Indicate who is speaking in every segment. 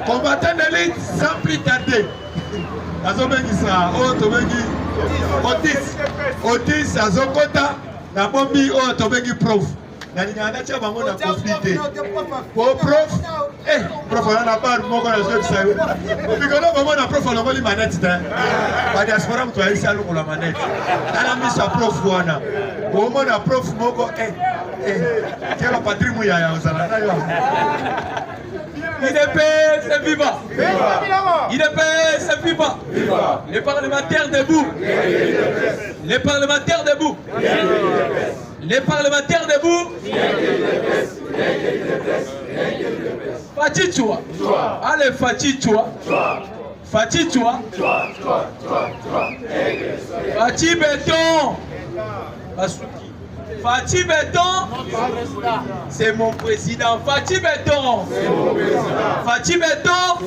Speaker 1: Combattant d'élite sans plus tarder. Azobengisa, oh tobengi Otis Azokota, na bombi oh tobengi prof. Na ningana cha bango na conflit. Pour prof, prof on a pas moko na zo bisayo. Bikono bango na prof on a manette ta. Ba diaspora mtu aisi alu la manette. Ala misa prof wana. Bomo na prof moko quel patrimoine ya ozala na yo. IDPS viva! IDPS viva! Les parlementaires debout! Les parlementaires debout! Les parlementaires debout! Fatichua! Allez, Fatichua! Fatichua! Fati Béton! Fati Béton, c'est mon président. Fati Béton, Fati Béton,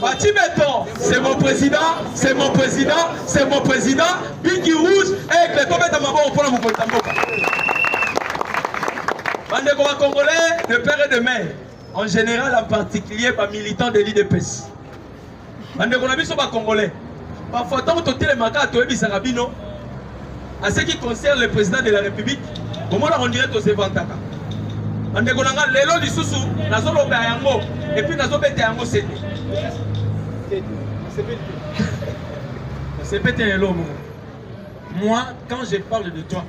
Speaker 1: Fati Béton, c'est mon président, c'est mon président, c'est mon président. Biki rouge, et les tomates à ma mort pour la Moukotamboka. Bandeko Congolais, de père et de mère, en général, en particulier, par militants de l'IDPS. Bandeko Nabiso Congolais, parfois, tant que tu es le maca à toi, Bisarabino. À ce qui concerne le président de la République, comment on dirait tous ces vantaka. On dit qu'on a l'élo du sous-sous, nazolo yango, et puis nazolo yango c'est. C'est pété l'élo. Moi, quand je parle de toi,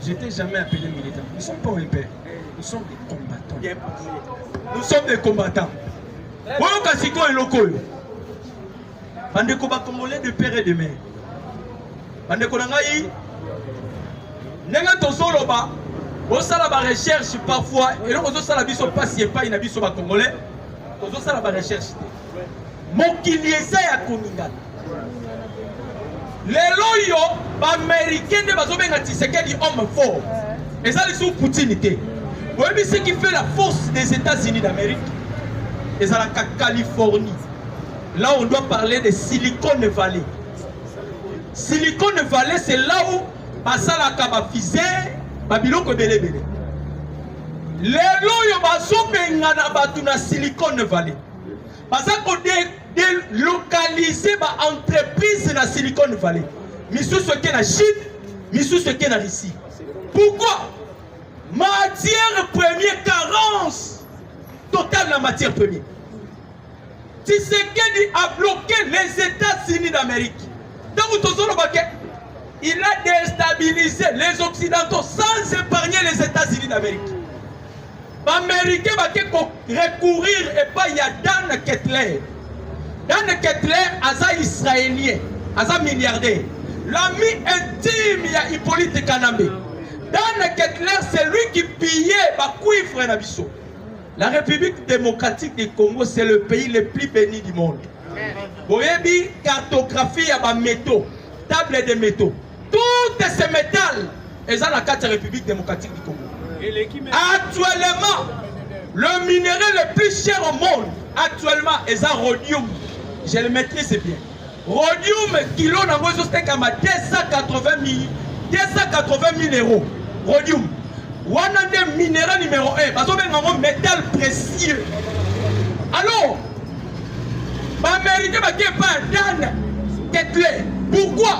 Speaker 1: je t'ai jamais appelé militant. Nous ne sommes pas un père, nous sommes des combattants. Nous sommes des combattants. Voilà Kassiko et Loko. On dit qu'on va congolais de père et de mère. On dit qu'on a Nenga tozoloba, osala ba recherche parfois, et donc osala biso passe pas ina biso ba congolais, osala ba recherche. Mokiliesa ya koningana. Lelo yo ba américain de bazobenga Tshisekedi homme fort. Et ça les sous Poutine té. Vous voyez ce qui fait la force des États-Unis d'Amérique. Et ça la Californie. Là on doit parler de Silicon Valley. Silicon Valley c'est là où basala kaba fizé babiloko belé belé. Lelo yo bazobenga na batu na Silicon Valley. Parce qu'on délocaliser ba entreprise na Silicon Valley. Misou ce qui est na Chine, misou ce qui est na Russie. Pourquoi? Matière première carence totale la matière première. Tshisekedi a bloqué les États-Unis d'Amérique. Donc il a déstabilisé les Occidentaux sans épargner les États-Unis d'Amérique. Les Américains vont recourir et pas il y a Dan Kettler. Dan Kettler, Aza israélien, Aza milliardaire. L'ami intime, il y a Hippolyte Kanambe. Dan Kettler, c'est lui qui pillait Bakoui Nabiso. La République démocratique du Congo, c'est le pays le plus béni du monde. Vous voyez, cartographie, il y a des métaux, table de métaux. Tous ces métals, ils sont dans la carte République démocratique du Congo. Actuellement, le minerai le plus cher au monde, actuellement, est un rhodium. Je le maîtrise bien. Rhodium, kilo, c'est comme 280 000 euros. Rhodium. One des minéraux numéro 1. Parce que c'est un métal précieux. Alors, l'Amérique va pas Dan Kettler. Pourquoi?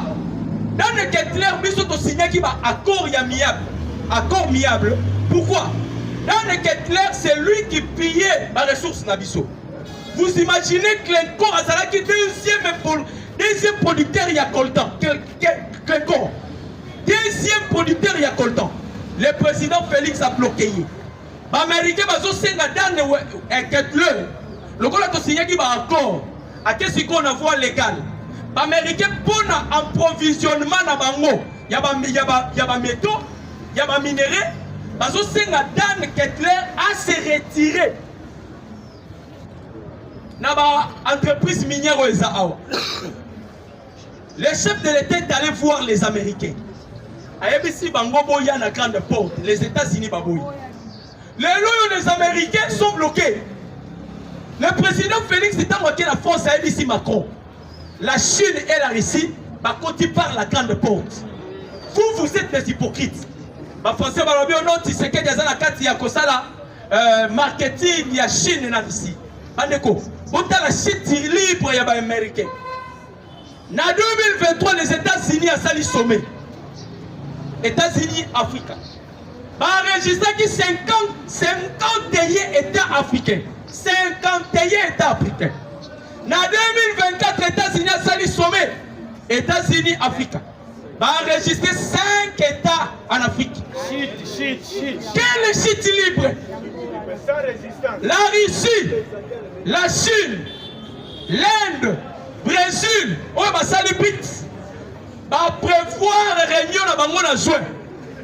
Speaker 1: Dan Kettler, il signé qui va accord miable. Accord miable. Pourquoi? Dan Kettler, c'est lui qui pillait la ressource Nabiso. Vous imaginez que Clinton a qui deuxième producteur il y a coltan. Clinton. Deuxième producteur il y a coltan. Le président Félix a bloqué. Les Américains vont signer Dan Kettler. Le gars a signé qui va accord. À qu'est-ce qu'on a voie légale? Les Américains pour approvisionnement na bango. Il y a des métaux, il y a des minéraux. Parce que Dan Kettler a se retiré. Dans l'entreprise minière au Ezaawa. Le chef de l'État est allé voir les Américains. ABC Bango Boya na grande porte, les États-Unis Baboy. Les Américains sont bloqués. Le président Félix est envoyé la France à ABC Macron. La Chine et la Russie, quand par la grande porte. Vous êtes des hypocrites. Les Français vont dire non, tu sais que des la carte il y a marketing, il y a Chine et la Russie. Bandeko, la chute libre ya ba américain. Na 2023 les États-Unis a sali sommet. États-Unis Africa. Ba enregistré qui 51 États africains. 51 États africains. Na 2024 États-Unis a sali sommet. États-Unis Africa. Va enregistrer 5 États en Afrique. Quel est chute libre? La Russie, la Chine, l'Inde, Brésil, on va s'aller vite. Va prévoir réunion à Bango en juin.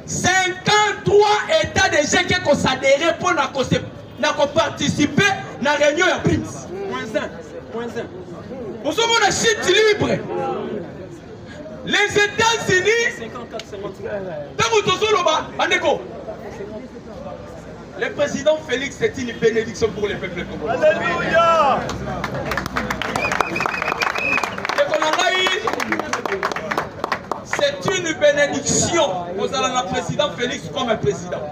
Speaker 1: 53 États déjà qui ont s'adhéré pour participer à la réunion à BRICS. Nous sommes en chute libre. Les États-Unis, le président Félix, c'est une bénédiction pour les peuples congolais. Alléluia! C'est une bénédiction pour le président Félix comme un président.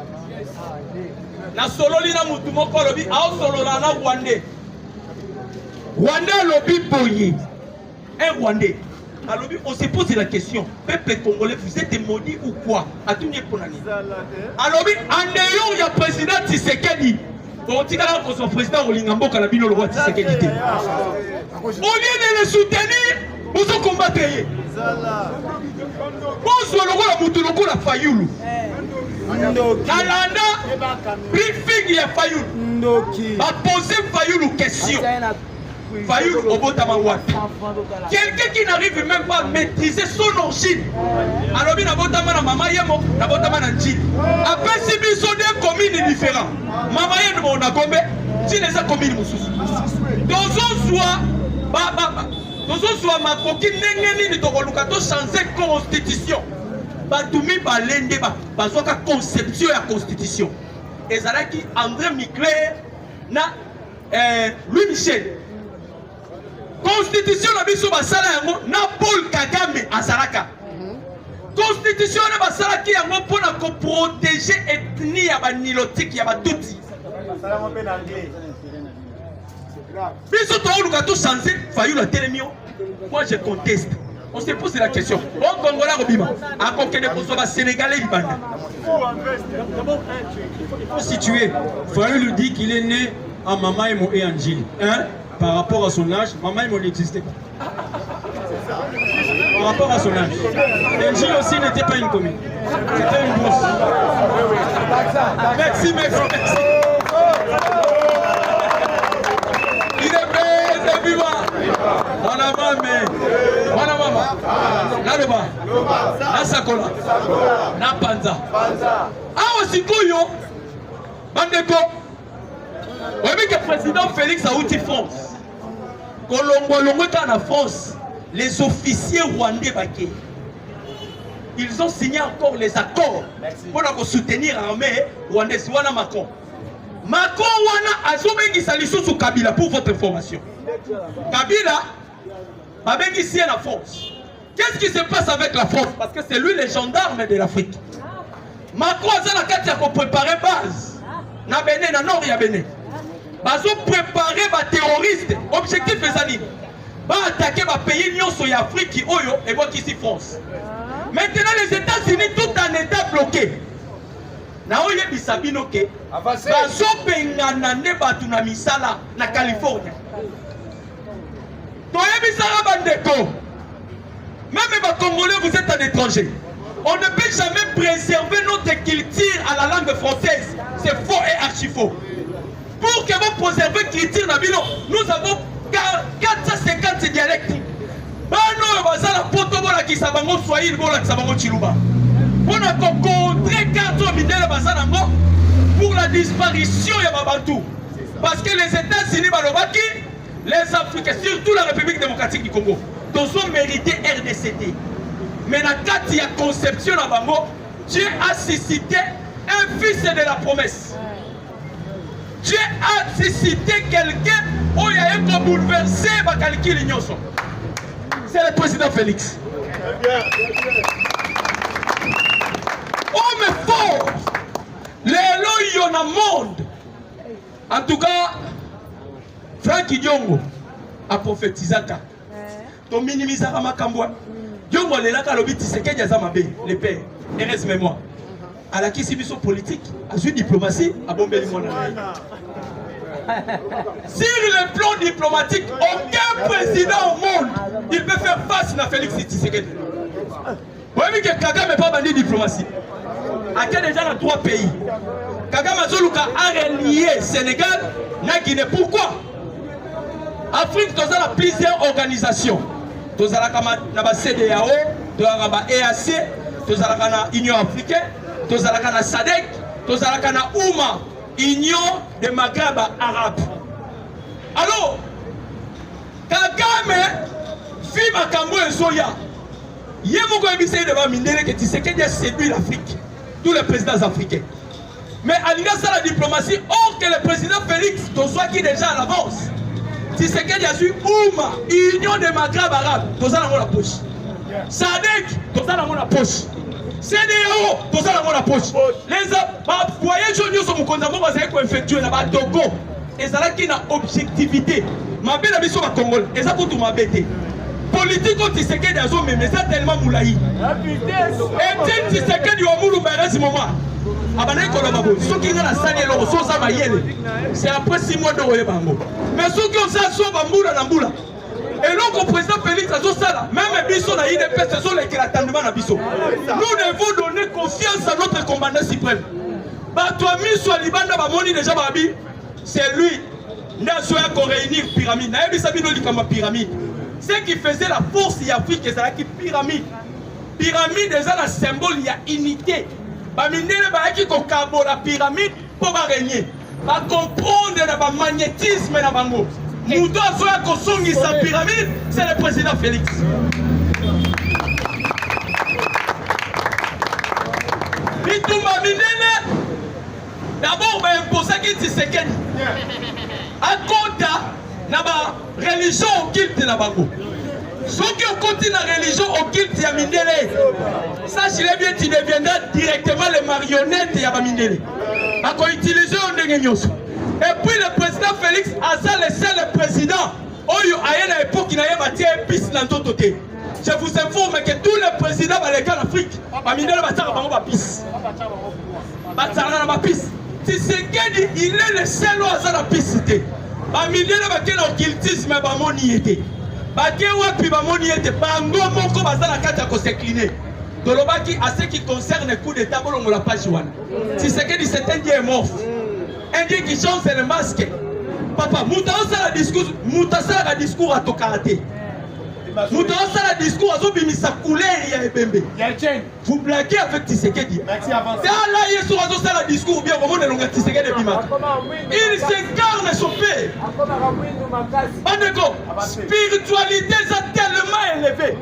Speaker 1: Na solo lina mutu moko lobi ao solo na Rwandais. Rwandais lobi boye. Un Rwandais. Alors on se pose la question, peuple congolais, vous êtes maudit ou quoi? Alors en ayant le président Tshisekedi, on dit que son président Olingambo Kalabino le roi Tshisekedi. Au lieu de le soutenir, vous en combattrez. Bonsoir le roi Moutouloukou la Fayoulou. Nalanda, briefing ya Fayoulou. Va poser Fayoulou question. Fayoulou au Botamawat. Quelqu'un qui n'arrive même pas à maîtriser son origine. Alors, il y a Botamana Mama Yemo, il y a Botamana Njili. Après, si nous sommes des communes différentes, Mama Yemo, on a combien? Si les communes Moussous. Dans un soir, ma coquine n'est ni de Tokolukato changer constitution. Batoumi Balende, Bazoka conception et constitution. Et Zalaki, André Micler, Louis Michel. Constitution na biso basala yango na Paul Kagame azalaka. Constitution na basalaki yango pona ko protéger ethnie ya banilotique ya batuti. Basala mo ben anglais. Biso to luka to changer Fayulu Telemio. Moi je conteste. On se pose la question. On Congolais robima. A kokene ko ba Sénégalais libanda. Il faut situer. Fayulu dit qu'il est né à Mamaimo et Anjili. Hein? Par rapport à son âge, maman il n'existait pas. Par rapport à son âge. Anjili aussi n'était pas une commune. C'était une grosse. Merci. Il est bête, vivant. On a maman. Là le bas. Là Sakola. Là Panza. Ah aussi Koyo. Bandeko. Oui, mais que le président Félix a outil France. Colombo en France, les officiers rwandais baqués, ils ont signé encore les accords pour soutenir l'armée rwandaise. Wana Macron. Macron wana azobengi salisu sous Kabila pour votre information. Kabila a bengi ici la France. Qu'est-ce qui se passe avec la France? Parce que c'est lui le gendarme de l'Afrique. Macron a la carte pour préparer base. Na Bénin, na nord ya Bénin. Ils ont préparé les terroristes. Objectif est d'aller attaquer les pays de l'Afrique qui et ici France. Maintenant les États-Unis tout en état bloqué. Na oye bisabino ke bazo pengana ne batu na misala na Californie. Toye bisala bandeko. Même les Congolais vous êtes un étranger. On ne peut jamais préserver notre culture à la langue française. C'est faux et archi faux. Pour que vous préservez la culture, nous avons 450 dialectes. Pour la disparition de Babantou. Parce que les États-Unis, les Africains, surtout la République démocratique du Congo, nous ont mérité RDCD. Mais dans la conception de Bango, Dieu a suscité un fils de la promesse. Dieu a suscité quelqu'un où il y a eu pour bouleverser ma calcul. C'est le président Félix. Homme fort. Les lois y en a monde. En tout cas, Frank Diongo a prophétisé ka. To minimiser makambo. Diongo lelaka lobi Tshisekedi azamabe le père. RS mémoire. À la question politique, à la diplomatie, à Bombeli Mona. Sur le plan diplomatique, aucun président au monde il peut faire face à Félix Tshisekedi. Vous voyez que Kagame n'est pas bandit diplomatie. À quel déjà dans 3 pays. Kagame a relié Sénégal, na Guinée. Pourquoi? Afrique, nous avons plusieurs organisations. Nous avons la CEDEAO, nous avons la EAC, nous avons l'Union africaine. Tous à la SADC, tous à la OUMA, Union des Maghreb arabes. Alors, Kagame, fille Makambo et Soya, Yemoko Ebissé de Bamindele que Tshisekedi a séduit l'Afrique, tous les présidents africains. Mais Alina ça la diplomatie, or que le président Félix, soit qui déjà à l'avance, Tshisekedi a su OUMA, Union des Maghreb arabes, tous à la poche. SADC, tous à la poche. CDAO, tout ça dans la poche. Les voyez, je suis en effectuer là-bas Togo. Et ça là qui n'a objectivité. Ma belle amie sur ma Congolais. Et ça pour tout ma bête. Politique au Tshisekedi à Zomé, mais ça tellement moulaï. Et Tshisekedi au Moulou Bérez ce moment. Abanaï Kolomabo. Ceux qui ont la salle et l'eau, c'est après 6 mois de Royebango. Mais ceux qui ont ça, sont Bamboula Namboula. Et donc, le président Félix a dit ça, même Bisso n'a IDP, ce sont les créatandements à Bisso. Nous devons donner confiance à notre commandant suprême. Toi, Misso Alibanda, déjà, c'est lui. Nous avons réuni la pyramide. Nous avons réuni la pyramide. Ce qui faisait la force de l'Afrique, c'est la pyramide. Pyramide, déjà, le symbole, il y a unité. La pyramide pour régner. Comprendre le magnétisme dans le bango. Mouton soit Kosongi sa pyramide, c'est le président Félix. Bitumba Minene, d'abord, on va imposer qui Tshisekedi. À compte, na ba religion occulte na bango. Ceux qui ont continué la religion occulte ya Mindele, sache-le bien, tu deviendras directement les marionnettes ya Mindele. À quoi utiliser on dégagne. Et puis le président Félix a le seul président. Oyo a une époque qui n'a pas été épice dans tout côté. Je vous informe que tous les présidents de l'Afrique, Tshisekedi, il est le seul à la piste. Occultisme, à ce qui concerne le coup d'État, on l'a pas joué. Tshisekedi, c'est un dieu mort. Un dieu qui change le masque. Papa, Moutassa la discours à ton karaté. Moutassa la discours à Zobimisa couleur et Ebembe. Vous blaguez avec Tshisekedi. Merci avant ça. Là, il est sur la discours bien comment on a Tshisekedi Bima. Il s'incarne son père. Spiritualité est tellement élevée.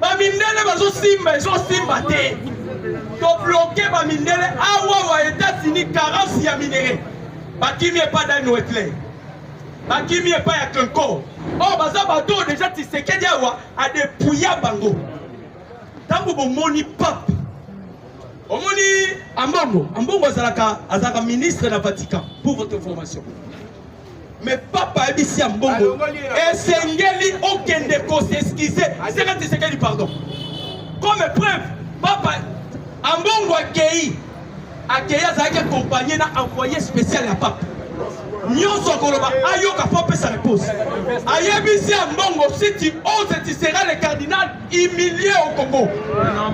Speaker 1: Bamindele bazo simba, ils ont simba te. To bloquer Bamindele awa États-Unis carence ya minéré. Bakimi est pas dans nos éclairs. Bakimi est pas à Kenko. Oh, baza bato déjà Tshisekedi awa a dépouillé bango. Tango bon moni pape. Omoni Ambongo azaka ministre de la Vatican pour votre information. Mais papa est ici à Mbongo. Et Sengeli aucun de cause esquissé. C'est quand Tshisekedi pardon. Comme preuve, papa Mbongo accueilli azaki accompagné d'un envoyé spécial à pape. Nyonso koloba ayoka pape sa réponse. Ayebisi à Mbongo si tu oses tu seras le cardinal humilié au Congo.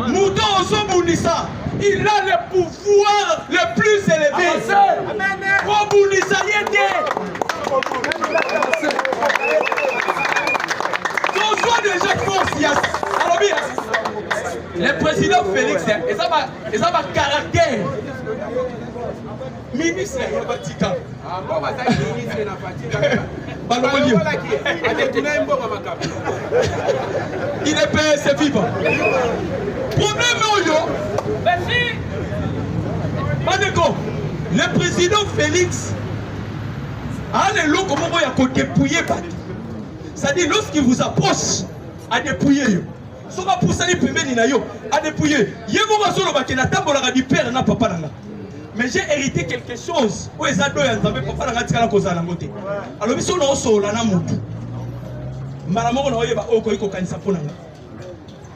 Speaker 1: Mouton Osobunisa, il a le pouvoir le plus élevé. Obunisa yete. Déjà force, alors bien, le président Félix, et ça va caractère. Ministre du Vatican. Il est payé, c'est vivant. Problème, le président Félix a un lot comment il a dépouillé. C'est-à-dire, lorsqu'il vous approche, à dépouiller. Si vous poussez les premiers, à dépouiller. Il y a un moment où il y a un père et un papa. mais j'ai hérité quelque chose. Où est-ce que papa n'a pas dit que alors, si on a aussi la moutou, maman on a eu au Koiko Kanisapona.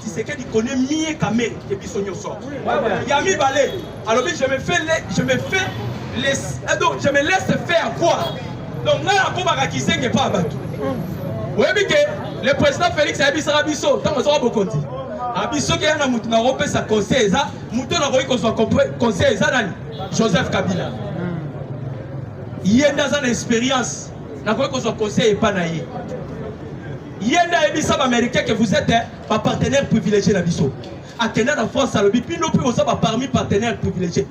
Speaker 1: Tu sais qu'il connaît mieux Kamé que Bissonio sort. Il y a mis balai. Alors, je me laisse faire quoi? Donc là, on va qui sait pas abattu. Oui, mais le président Félix a dit ça à Bisso. Tant qu'on sera beaucoup dit. Abisso qui a un repère sa conseil, ça, mouton a qu'on soit conseil, ça, Joseph Kabila. Il y a une expérience, n'a qu'on soit conseil et pas naïe. Il y a un émissaire américain que vous êtes un partenaire privilégié d'Abisso. À Kenya, en France, à l'Obipi, nous pouvons avoir parmi partenaires privilégiés.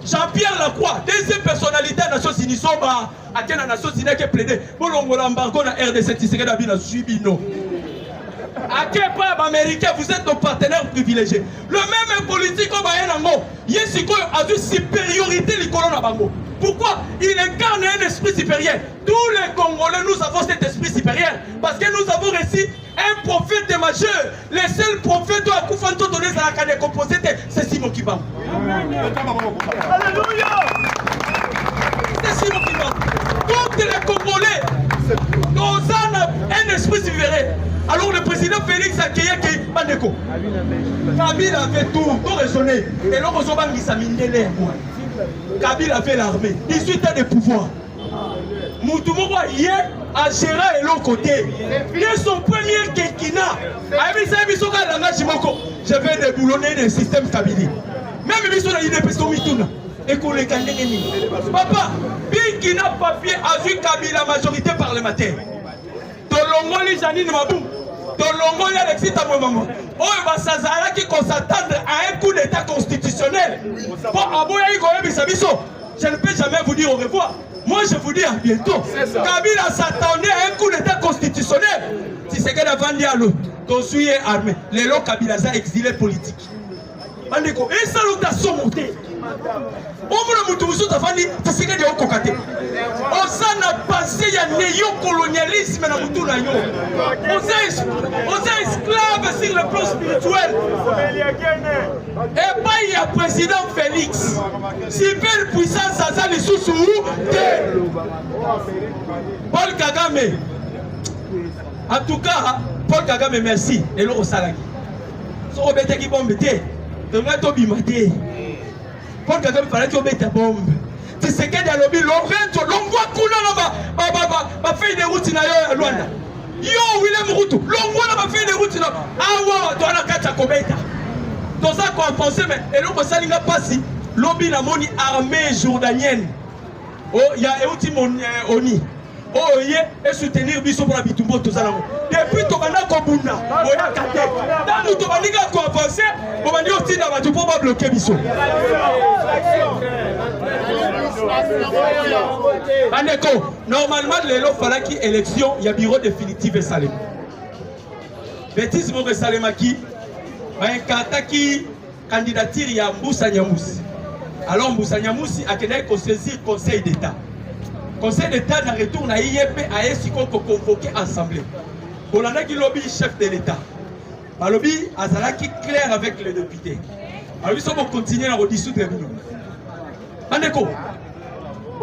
Speaker 1: Jean-Pierre Lacroix, deuxième personnalité des Nations Unies, à quelle Nations Unies qui est plaidé pour l'embargo dans RDC, tu sais que David a suivi, non. À quel point américain, vous êtes nos partenaires privilégiés. Le même politique comme Bayanango, il y a une supériorité du colon à Bango. Pourquoi? Il incarne un esprit supérieur. Tous les Congolais, nous avons cet esprit supérieur. Parce que nous avons reçu un prophète majeur. Le seul prophète à Koufanto donné à la composé, c'est Simon Kibam. Alléluia! C'est Simon Kibam. Tous les Congolais, nous avons un esprit supérieur. Alors le président Félix a accueilli Bandeko. Kabila avait tout raisonné. Et là, on a mis sa mine de l'air. Kabila avait l'armée. 18 ans de pouvoir. Moutoumou hier a géré et l'autre côté. Dès son premier quinquennat, je vais déboulonner le système Kabila. Même si on a eu des personnes mitouna. Et qu'on les gagne. Papa, bien n'a papier a vu Kabila majorité parlementaire. Tolongoli Janine Mabou. Tolongoli Alexis Tamouamamo. Oh, Bassazara qui s'attendre à un coup d'état constitutionnel. Bon, je ne peux jamais vous dire au revoir. Moi, je vous dis à bientôt. Kabila s'attendait à un coup d'état constitutionnel. Si c'est que d'avant dialogue, construit armé. Les lots Kabila sont exilés politiques. Et salutation montée. On a passé un néocolonialisme dans le monde. On est esclaves sur le plan spirituel. Et pas il y a président Félix. Super puissance à ça les sous-sous. Paul Kagame. En tout cas, Paul Kagame, merci. Et l'eau au salagi. So obété qui bombe té. Donc là, tu bimate. Paul Kagame fallait que tu mettes ta bombe. Tu sais que dans le lobby, l'on voit qu'on a fait des routes à Luanda. Yo, Willem Ruto, l'on voit la fait des routes à Awa, dans la carte à Kobeta. Dans ça qu'on a pensé, mais et l'on va n'a pas si. Lobby la moni armée jordanienne. Oh, il y a outil mon Oni. Oh, et soutenir Bisso pour la Bitumbo, tout ça. Depuis Tobana Kobuna, Oya Kate. Dans nous Tobaniga qu'on a avancé, on va dire aussi dans la Bitumbo pour bloquer Bisso. Normalement, il fallait qu'il y ait élection, il y a bureau définitif et Salem. Bêtise, mon Salemaki, il y a une candidature, il y a Mboussa Nyamousi. Alors, Mboussa Nyamousi a saisir le Conseil d'État. Le Conseil d'État n'a retourné à IEP à ESICO pour convoquer l'Assemblée. On a qui lobby chef de l'État. Le lobby a clair avec les députés. Alors, ils vont continuer à redissoudre les minutes. Bandeko,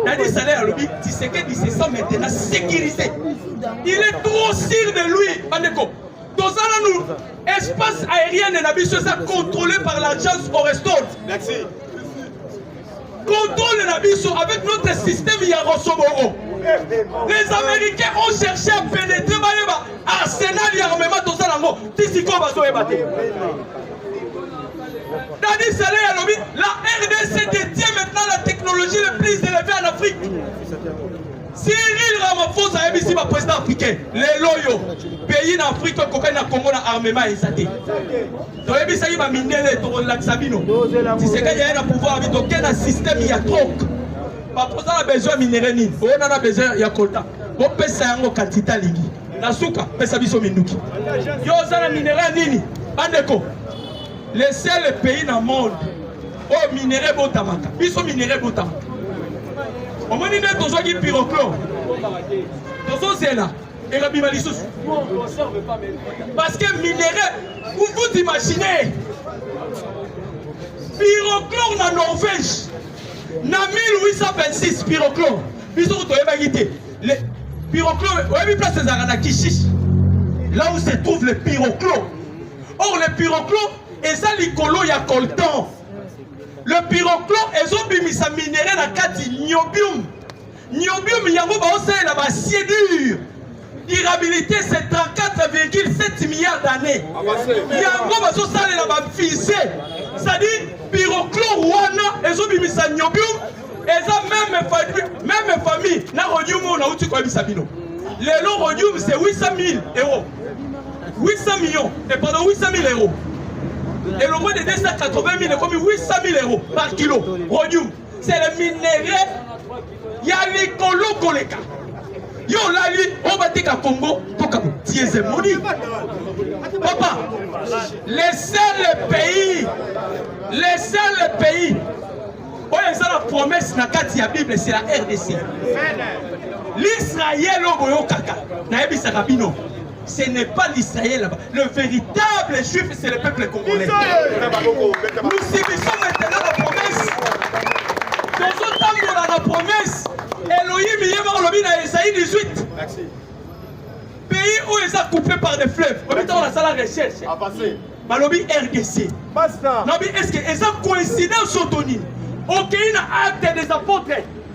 Speaker 1: Nadi Salaire lobby, tu sais qu'il se sent maintenant sécurisé. Il est trop sûr de lui. Bandeko, dans nous, espace aérien de Nabi Sosa contrôlé par l'agence Oreston. Merci. Contrôle Nabiso avec notre système Yarosoboro. Les Américains ont cherché à pénétrer l'arsenal d'armement tout ça là. Tisiko Bazo est battu. Nadi Salaire lobby, la RDC détient maintenant la technologie la plus élevée en Afrique. Cyril Ramaphosa a ici ma président africain. Les loyaux, pays en Afrique, cocaïne à Congo, l'armement est saté. Donc, il y a un minéré, l'axabino. Si c'est qu'il y a un pouvoir avec aucun système, il y a trop. Par contre, on a besoin de minéré. On a besoin de coltan. On peut faire un quantité ligi. Nasuka, pesa biso minuki. Yo, ça a minéré nini. Bandeko. Les seuls pays dans le monde où minéré botamaka. Biso minéré botamaka. On m'a dit que tu as pyrochlore. Tu es là. Et la bimalisous. Parce que minéral, vous imaginez, pyrochlore en Norvège, Na 1826, Pyroclo. Biso toyeba yité. Le Pyroclo, ouais, place des Arana Kishish. Là où se trouve le Pyroclo. Or, le Pyroclo, et ça, l'icolo, il y a coltan. Le Pyroclo, ils ont mis sa minérale dans le cadre niobium. Niobium, il y a un acier dur. Durabilité, c'est 34,7 milliards d'années. Il y a un fusée. C'est-à-dire, Pyroclo, Rwanda, ils ont mis sa niobium. Ils ont même famille. Na rhodium, on a outil quoi, Bisabino. Le lot rhodium, c'est 800 000 euros. 800 millions. Et pendant 800 000 euros. Et le moins de 280 000 est comme 800 000 euros par kilo. Rhodium. C'est le minerai. Il y a l'écolo koleka. Yo lali, on va te Congo, toka Tiezemoni. Papa, les seuls pays, où ils ont la promesse dans la Bible, c'est la RDC. L'Israël au Boyo Kaka, Naebi Sarabino. Ce n'est pas l'Israël là-bas. Le véritable juif, c'est le peuple congolais. Nous subissons maintenant la promesse. Nous sommes dans la promesse. Elohim, il y a dans Isaïe 18. Pays où ils sont coupés par des fleuves. On est dans la salle de recherche. Malobi RDC. Est-ce que ils ont coïncidence au Tony? Ok, il y a acte des apôtres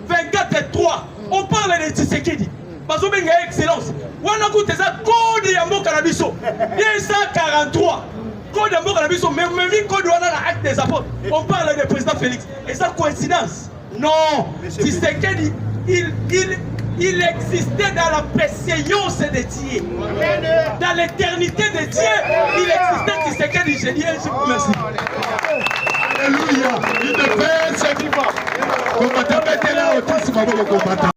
Speaker 1: 24:3. On parle de Tshisekedi. Parce que c'est excellence. On a écouté ça, code Yambo Canabiso. 243. Code Yambo Canabiso, même code on a acte des apôtres. On parle du président Félix. Et ça, coïncidence? Non. Tshisekedi, il existait dans la préséance de Dieu. Dans l'éternité de Dieu, il existait Tshisekedi. Je dis, je vous remercie.
Speaker 2: Alléluia. Il ne fait ce vivant. Combattant, mettez là au combattant.